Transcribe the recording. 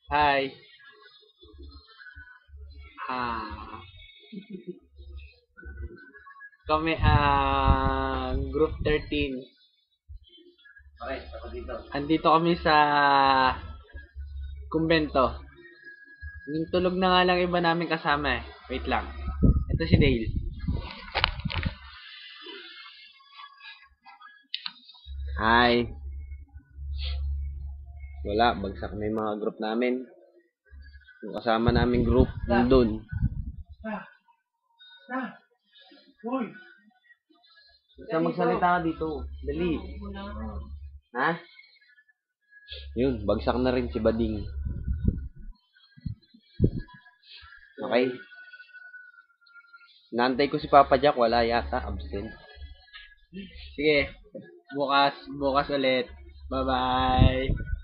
Hi. Ah, kami ang Group 13. Okay, ako dito. Andito kami sa kumbento. Yung tulog na nga lang iba namin kasama eh. Wait lang. Ito si Dale. Hi. Wala, bagsak na yung mga group namin. Yung kasama naming group, nandun. Basta magsalita ka dito. Dali. Ha? Yun, bagsak na rin si Bading. Okay. Nantay ko si Papa Jack, wala yata, absent. Sige, bukas ulit. Bye-bye.